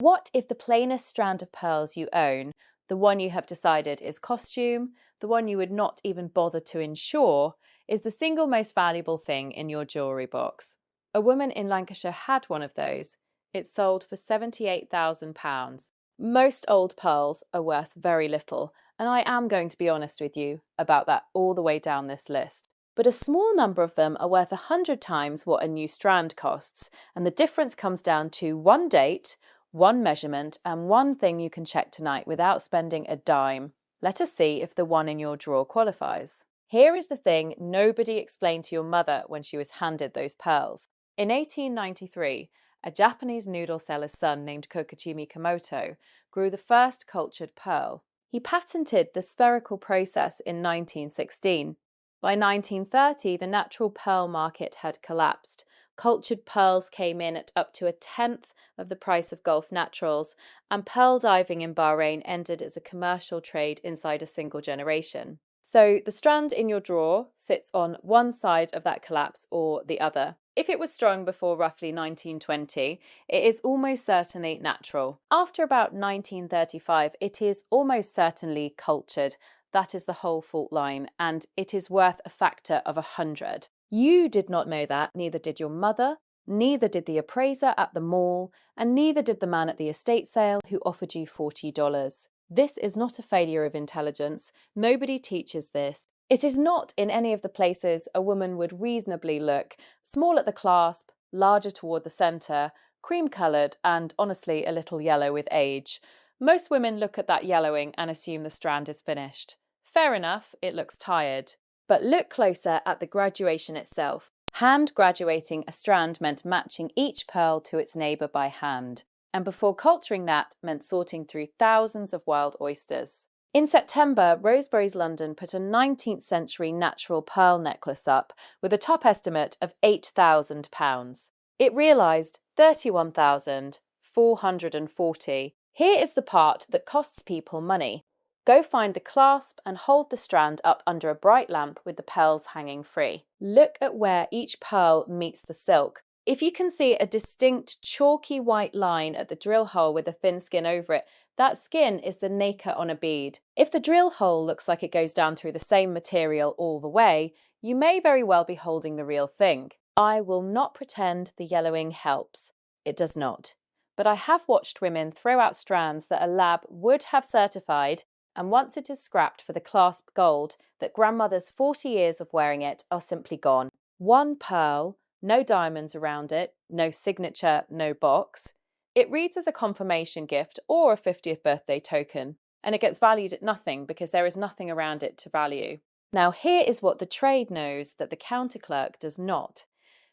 What if the plainest strand of pearls you own, the one you have decided is costume, the one you would not even bother to insure, is the single most valuable thing in your jewellery box? A woman in Lancashire had one of those. It sold for £78,000. Most old pearls are worth very little, and I am going to be honest with you about that all the way down this list. But a small number of them are worth 100 times what a new strand costs, and the difference comes down to one date, one measurement, and one thing you can check tonight without spending a dime. Let us see if the one in your drawer qualifies. Here is the thing nobody explained to your mother when she was handed those pearls. In 1893, a Japanese noodle seller's son named Kokichi Mikamoto grew the first cultured pearl. He patented the spherical process in 1916. By 1930, the natural pearl market had collapsed. Cultured pearls came in at up to a tenth of the price of Gulf naturals, and pearl diving in Bahrain ended as a commercial trade inside a single generation. So the strand in your drawer sits on one side of that collapse or the other. If it was strung before roughly 1920, it is almost certainly natural. After about 1935, it is almost certainly cultured. That is the whole fault line, and it is worth a factor of 100. You did not know that, neither did your mother, neither did the appraiser at the mall, and neither did the man at the estate sale who offered you $40. This is not a failure of intelligence. Nobody teaches this. It is not in any of the places a woman would reasonably look: small at the clasp, larger toward the centre, cream-coloured, and honestly a little yellow with age. Most women look at that yellowing and assume the strand is finished. Fair enough, it looks tired. But look closer at the graduation itself. Hand graduating a strand meant matching each pearl to its neighbour by hand. And before culturing that meant sorting through thousands of wild oysters. In September, Roseberry's London put a 19th century natural pearl necklace up with a top estimate of £8,000. It realised £31,440. Here is the part that costs people money. Go find the clasp and hold the strand up under a bright lamp with the pearls hanging free. Look at where each pearl meets the silk. If you can see a distinct chalky white line at the drill hole with a thin skin over it, that skin is the nacre on a bead. If the drill hole looks like it goes down through the same material all the way, you may very well be holding the real thing. I will not pretend the yellowing helps. It does not. But I have watched women throw out strands that a lab would have certified, and once it is scrapped for the clasp gold, that grandmother's 40 years of wearing it are simply gone. One pearl, no diamonds around it, no signature, no box. It reads as a confirmation gift or a 50th birthday token, and it gets valued at nothing because there is nothing around it to value. Now here is what the trade knows that the counter clerk does not.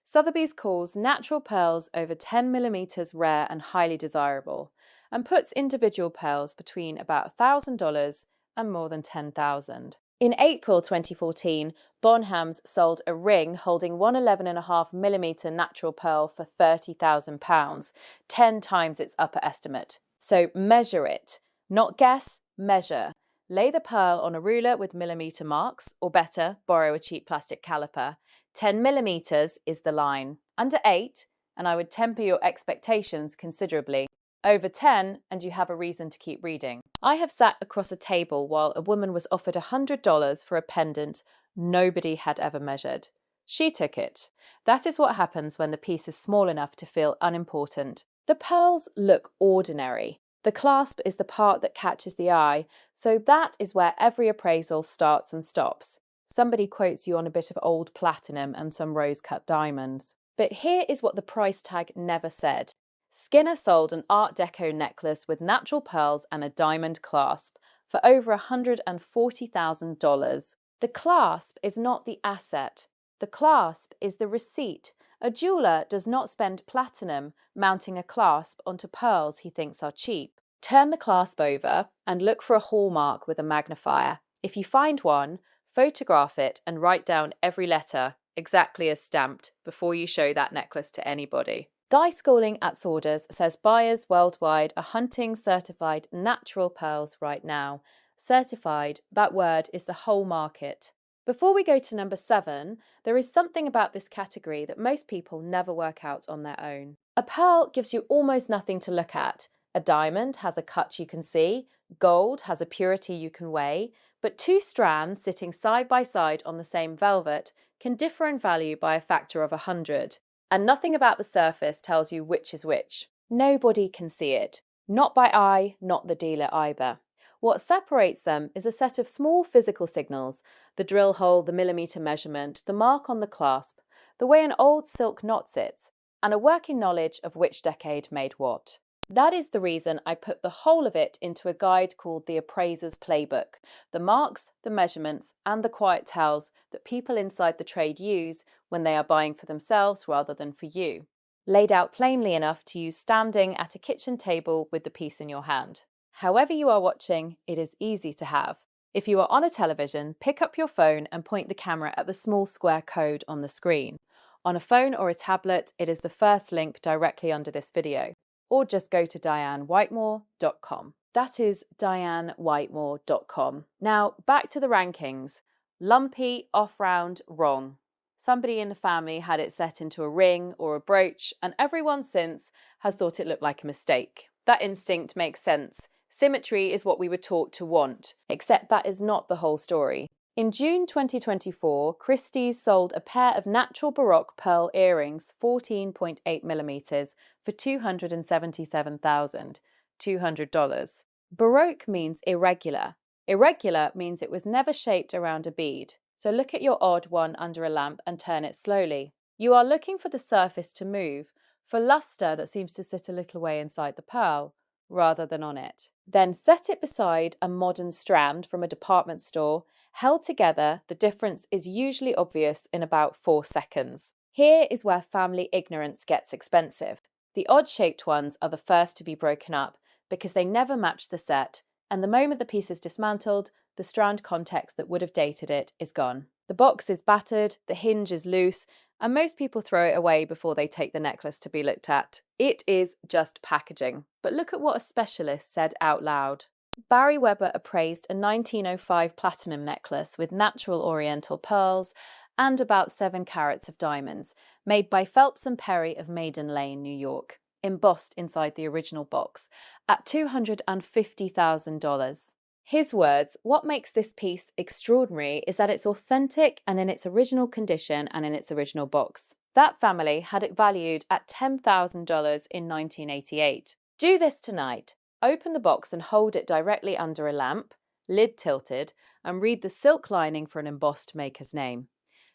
Sotheby's calls natural pearls over 10mm rare and highly desirable, and puts individual pearls between about $1,000 and more than $10,000. In April 2014, Bonhams sold a ring holding one 11.5mm natural pearl for £30,000, 10 times its upper estimate. So measure it. Not guess, measure. Lay the pearl on a ruler with millimetre marks, or better, borrow a cheap plastic caliper. 10mm is the line. Under 8, and I would temper your expectations considerably. Over 10, and you have a reason to keep reading. I have sat across a table while a woman was offered $100 for a pendant nobody had ever measured. She took it. That is what happens when the piece is small enough to feel unimportant. The pearls look ordinary. The clasp is the part that catches the eye, so that is where every appraisal starts and stops. Somebody quotes you on a bit of old platinum and some rose-cut diamonds. But here is what the price tag never said. Skinner sold an Art Deco necklace with natural pearls and a diamond clasp for over $140,000. The clasp is not the asset. The clasp is the receipt. A jeweller does not spend platinum mounting a clasp onto pearls he thinks are cheap. Turn the clasp over and look for a hallmark with a magnifier. If you find one, photograph it and write down every letter, exactly as stamped, before you show that necklace to anybody. Guy Schooling at Saunders says buyers worldwide are hunting certified natural pearls right now. Certified, that word is the whole market. Before we go to number 7, there is something about this category that most people never work out on their own. A pearl gives you almost nothing to look at, A diamond has a cut you can see, gold has a purity you can weigh, but two strands sitting side by side on the same velvet can differ in value by a factor of 100. And nothing about the surface tells you which is which. Nobody can see it. Not by eye, not the dealer either. What separates them is a set of small physical signals: the drill hole, the millimetre measurement, the mark on the clasp, the way an old silk knot sits, and a working knowledge of which decade made what. That is the reason I put the whole of it into a guide called the Appraiser's Playbook: the marks, the measurements, and the quiet tells that people inside the trade use when they are buying for themselves rather than for you. Laid out plainly enough to use standing at a kitchen table with the piece in your hand. However you are watching, it is easy to have. If you are on a television, pick up your phone and point the camera at the small square code on the screen. On a phone or a tablet, it is the first link directly under this video. Or just go to dianewhitemoor.com. That is dianewhitemoor.com. Now, back to the rankings. Lumpy, off-round, wrong. Somebody in the family had it set into a ring or a brooch, and everyone since has thought it looked like a mistake. That instinct makes sense. Symmetry is what we were taught to want, except that is not the whole story. In June 2024, Christie's sold a pair of natural baroque pearl earrings, 14.8mm, for $277,200. Baroque means irregular. Irregular means it was never shaped around a bead. So look at your odd one under a lamp and turn it slowly. You are looking for the surface to move, for luster that seems to sit a little way inside the pearl, rather than on it. Then set it beside a modern strand from a department store. Held together, the difference is usually obvious in about 4 seconds. Here is where family ignorance gets expensive. The odd-shaped ones are the first to be broken up because they never match the set, and the moment the piece is dismantled, the strand context that would have dated it is gone. The box is battered, the hinge is loose, and most people throw it away before they take the necklace to be looked at. It is just packaging. But look at what a specialist said out loud. Barry Weber appraised a 1905 platinum necklace with natural oriental pearls and about 7 carats of diamonds, made by Phelps and Perry of Maiden Lane, New York, embossed inside the original box, at $250,000. His words: "What makes this piece extraordinary is that it's authentic and in its original condition and in its original box." That family had it valued at $10,000 in 1988. Do this tonight. Open the box and hold it directly under a lamp, lid tilted, and read the silk lining for an embossed maker's name.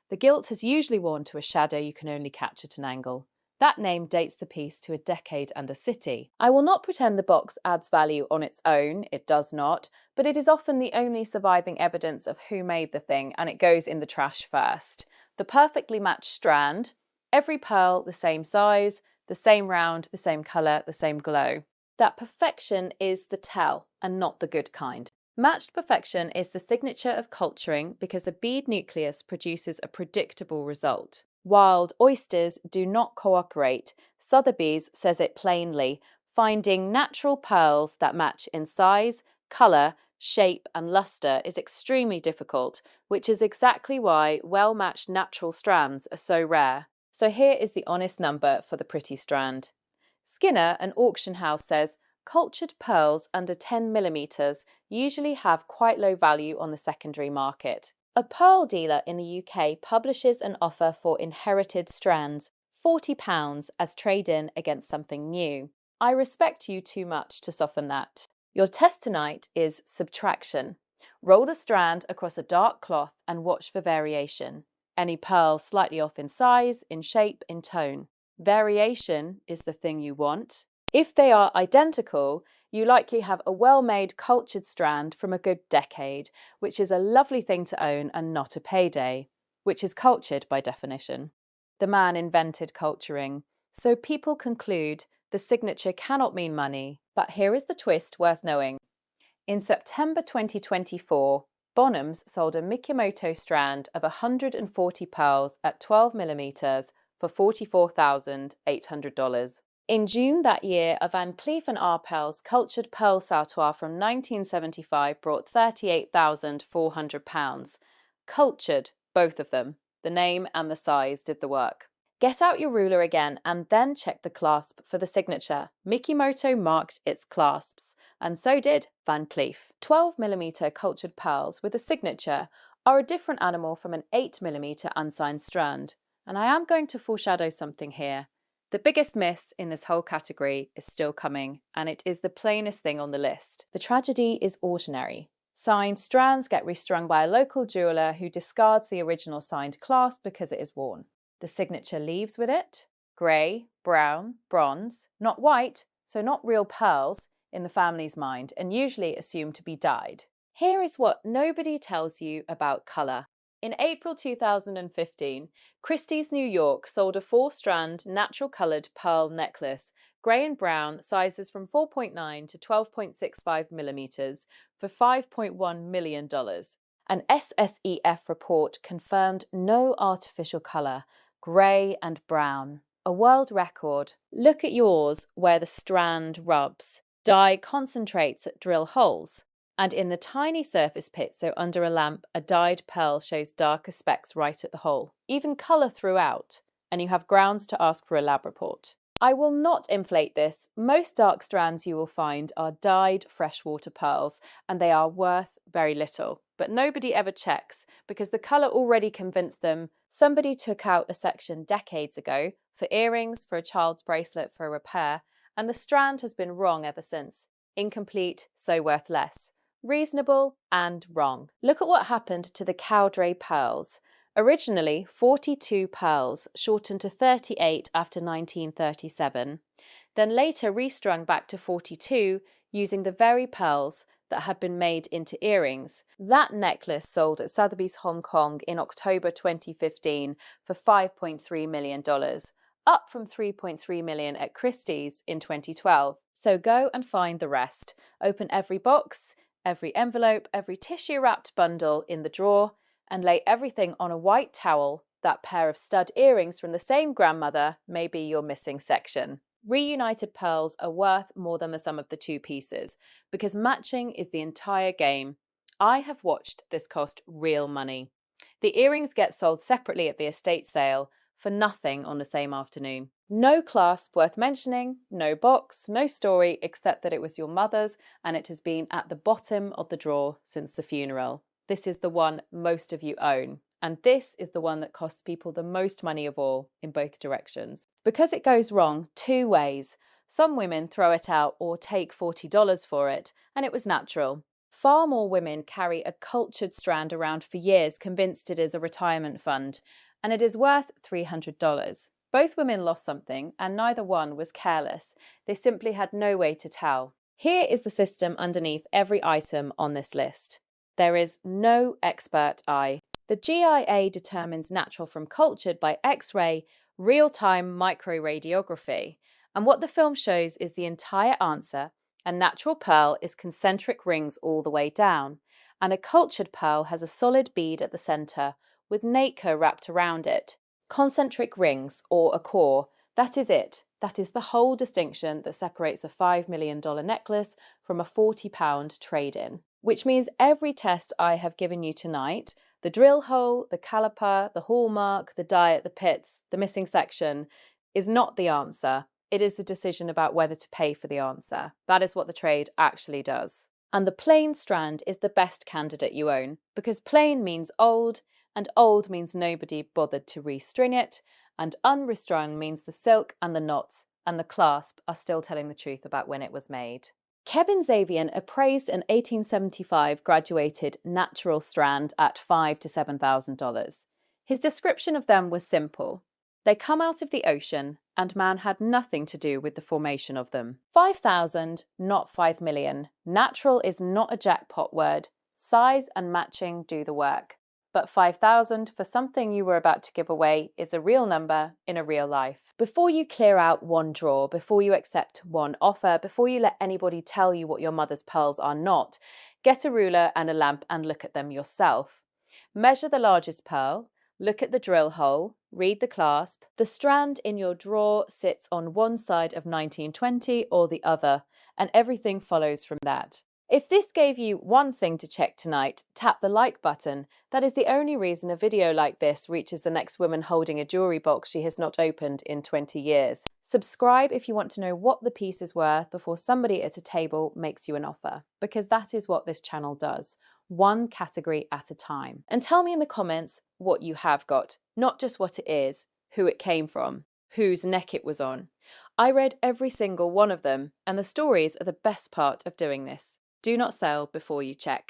The gilt has usually worn to a shadow you can only catch at an angle. That name dates the piece to a decade and a city. I will not pretend the box adds value on its own, it does not, but it is often the only surviving evidence of who made the thing, and it goes in the trash first. The perfectly matched strand, every pearl the same size, the same round, the same colour, the same glow. That perfection is the tell, and not the good kind. Matched perfection is the signature of culturing because a bead nucleus produces a predictable result. Wild oysters do not cooperate. Sotheby's says it plainly: finding natural pearls that match in size, colour, shape, and luster is extremely difficult, which is exactly why well-matched natural strands are so rare. So here is the honest number for the pretty strand. Skinner, an auction house, says cultured pearls under 10mm usually have quite low value on the secondary market. A pearl dealer in the UK publishes an offer for inherited strands, £40 as trade-in against something new. I respect you too much to soften that. Your test tonight is subtraction. Roll the strand across a dark cloth and watch for variation. Any pearl slightly off in size, in shape, in tone. Variation is the thing you want. If they are identical, you likely have a well-made cultured strand from a good decade, which is a lovely thing to own and not a payday, which is cultured by definition. The man invented culturing, so people conclude the signature cannot mean money. But here is the twist worth knowing. In September 2024, Bonhams sold a Mikimoto strand of 140 pearls at 12mm for $44,800. In June that year, a Van Cleef & Arpels cultured pearl sautoir from 1975 brought £38,400. Cultured, both of them. The name and the size did the work. Get out your ruler again and then check the clasp for the signature. Mikimoto marked its clasps, and so did Van Cleef. 12mm cultured pearls with a signature are a different animal from an 8mm unsigned strand. And I am going to foreshadow something here. The biggest miss in this whole category is still coming, and it is the plainest thing on the list. The tragedy is ordinary. Signed strands get restrung by a local jeweller who discards the original signed clasp because it is worn. The signature leaves with it: grey, brown, bronze, not white, so not real pearls in the family's mind, and usually assumed to be dyed. Here is what nobody tells you about colour. In April 2015, Christie's New York sold a 4-strand natural coloured pearl necklace, grey and brown, sizes from 4.9 to 12.65 millimetres, for $5.1 million. An SSEF report confirmed no artificial colour, grey and brown. A world record. Look at yours where the strand rubs. Dye concentrates at drill holes. And in the tiny surface pit, so under a lamp, a dyed pearl shows darker specks right at the hole. Even colour throughout. And you have grounds to ask for a lab report. I will not inflate this. Most dark strands you will find are dyed freshwater pearls, and they are worth very little. But nobody ever checks because the colour already convinced them. Somebody took out a section decades ago for earrings, for a child's bracelet, for a repair, and the strand has been wrong ever since. Incomplete, so worth less. Reasonable and wrong. Look at what happened to the Cowdray pearls. Originally 42 pearls, shortened to 38 after 1937, then later restrung back to 42 using the very pearls that had been made into earrings. That necklace sold at Sotheby's Hong Kong in October 2015 for $5.3 million, up from $3.3 million at Christie's in 2012. So go and find the rest. Open every box, every envelope, every tissue-wrapped bundle in the drawer, and lay everything on a white towel. That pair of stud earrings from the same grandmother may be your missing section. Reunited pearls are worth more than the sum of the two pieces, because matching is the entire game. I have watched this cost real money. The earrings get sold separately at the estate sale for nothing on the same afternoon. No clasp worth mentioning, no box, no story except that it was your mother's and it has been at the bottom of the drawer since the funeral. This is the one most of you own. And this is the one that costs people the most money of all, in both directions. Because it goes wrong two ways. Some women throw it out or take $40 for it, and it was natural. Far more women carry a cultured strand around for years, convinced it is a retirement fund, and it is worth $300. Both women lost something, and neither one was careless. They simply had no way to tell. Here is the system underneath every item on this list. There is no expert eye. The GIA determines natural from cultured by X-ray, real-time microradiography. And what the film shows is the entire answer. A natural pearl is concentric rings all the way down, and a cultured pearl has a solid bead at the centre, with nacre wrapped around it. Concentric rings, or a core, that is it. That is the whole distinction that separates a $5 million necklace from a £40 trade-in. Which means every test I have given you tonight, the drill hole, the caliper, the hallmark, the die at the pits, the missing section, is not the answer. It is the decision about whether to pay for the answer. That is what the trade actually does. And the plain strand is the best candidate you own, because plain means old, and old means nobody bothered to restring it, and unrestrung means the silk and the knots and the clasp are still telling the truth about when it was made. Kevin Xavian appraised an 1875 graduated natural strand at $5,000 to $7,000. His description of them was simple. They come out of the ocean, and man had nothing to do with the formation of them. 5,000, not 5 million. Natural is not a jackpot word. Size and matching do the work. But 5,000 for something you were about to give away is a real number in a real life. Before you clear out one drawer, before you accept one offer, before you let anybody tell you what your mother's pearls are not, get a ruler and a lamp and look at them yourself. Measure the largest pearl, look at the drill hole, read the clasp. The strand in your drawer sits on one side of 1920 or the other, and everything follows from that. If this gave you one thing to check tonight, tap the like button. That is the only reason a video like this reaches the next woman holding a jewellery box she has not opened in 20 years. Subscribe if you want to know what the piece is worth before somebody at a table makes you an offer, because that is what this channel does, one category at a time. And tell me in the comments what you have got, not just what it is, who it came from, whose neck it was on. I read every single one of them, and the stories are the best part of doing this. Do not sell before you check.